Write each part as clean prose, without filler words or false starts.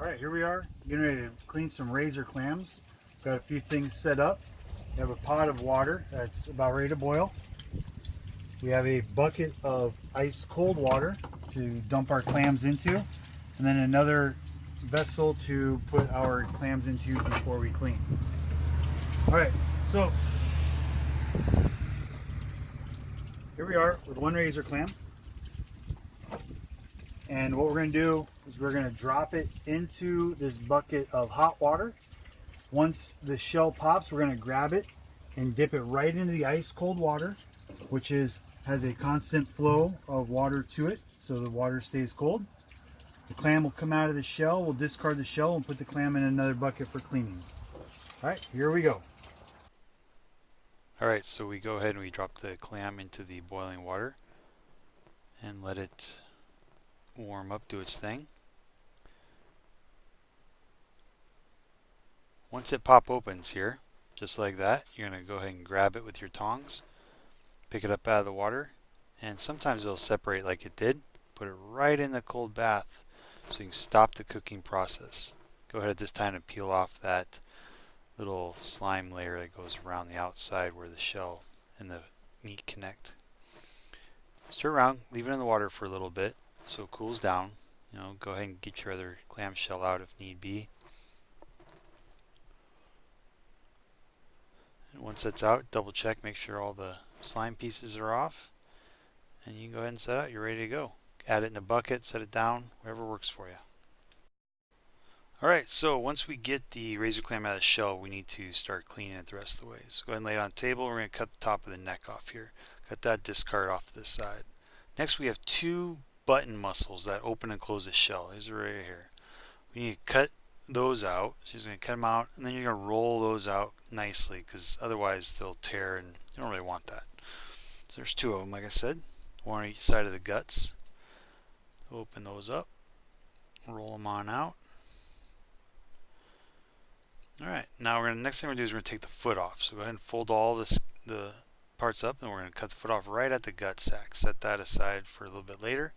Alright, here we are, getting ready to clean some razor clams. Got a few things set up. We have a pot of water that's about ready to boil. We have a bucket of ice cold water to dump our clams into, and then another vessel to put our clams into before we clean. Alright, so here we are with one razor clam. And what we're going to do is we're going to drop it into this bucket of hot water. Once the shell pops, we're going to grab it and dip it right into the ice cold water, which has a constant flow of water to it, so the water stays cold. The clam will come out of the shell, we'll discard the shell and put the clam in another bucket for cleaning. Alright, here we go. Alright, so we go ahead and we drop the clam into the boiling water and let it warm up, do its thing. Once it pop opens here, just like that, you're going to go ahead and grab it with your tongs, pick it up out of the water, and sometimes it'll separate like it did. Put it right in the cold bath so you can stop the cooking process. Go ahead at this time and peel off that little slime layer that goes around the outside where the shell and the meat connect. Stir around, leave it in the water for a little bit so it cools down. Go ahead and get your other clam shell out if need be. And once that's out, double check, make sure all the slime pieces are off, and you can go ahead and set out. You're ready to go. Add it in a bucket, set it down, whatever works for you. Alright, so once we get the razor clam out of the shell, we need to start cleaning it the rest of the way. So go ahead and lay it on the table. We're going to cut the top of the neck off here. Cut that discard off to the side. Next we have two button muscles that open and close the shell. These are right here. We need to cut those out. So you're going to cut them out, and then you're going to roll those out nicely, because otherwise they'll tear, and you don't really want that. So there's two of them, like I said, one on each side of the guts. Open those up, roll them on out. Alright, now next thing we're going to do is we're going to take the foot off. So go ahead and fold all the parts up, and we're going to cut the foot off right at the gut sack. Set that aside for a little bit later.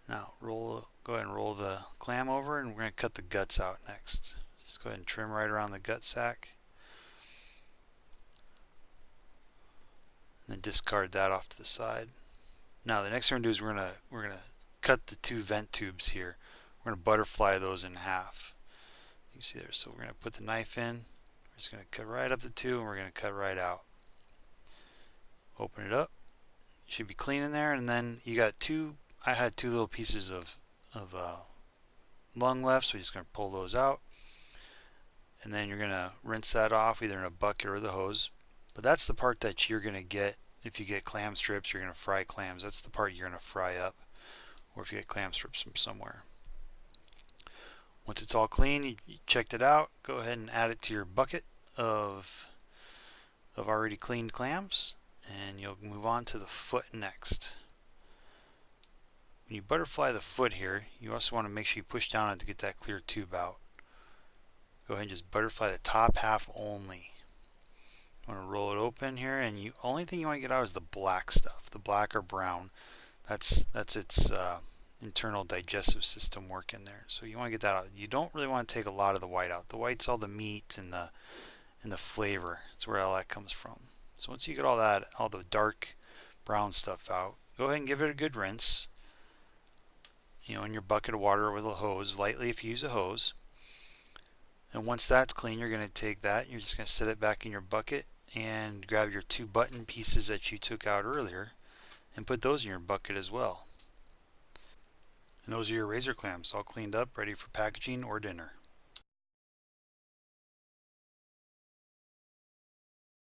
Now go ahead and roll the clam over, and we're going to cut the guts out next. Just go ahead and trim right around the gut sack. And then discard that off to the side. Now the next thing we're going to do is we're going to cut the two vent tubes here. We're going to butterfly those in half. You can see there. So we're going to put the knife in. We're just going to cut right up the two, and we're going to cut right out. Open it up. You should be clean in there, and then you got I had two little pieces of lung left, so you're just going to pull those out, and then you're going to rinse that off either in a bucket or the hose. But that's the part that you're going to get if you get clam strips. You're going to fry clams. That's the part you're going to fry up, or if you get clam strips from somewhere. Once it's all clean, you checked it out, go ahead and add it to your bucket of already cleaned clams, and you'll move on to the foot next. When you butterfly the foot here, you also want to make sure you push down on it to get that clear tube out. Go ahead and just butterfly the top half only. You want to roll it open here, and the only thing you want to get out is the black stuff, the black or brown. That's its internal digestive system work in there. So you want to get that out. You don't really want to take a lot of the white out. The white's all the meat and the flavor. That's where all that comes from. So once you get all the dark brown stuff out, go ahead and give it a good rinse. In your bucket of water with a hose, lightly if you use a hose. And once that's clean, you're going to take that, you're just going to set it back in your bucket and grab your two button pieces that you took out earlier and put those in your bucket as well. And those are your razor clams, all cleaned up, ready for packaging or dinner.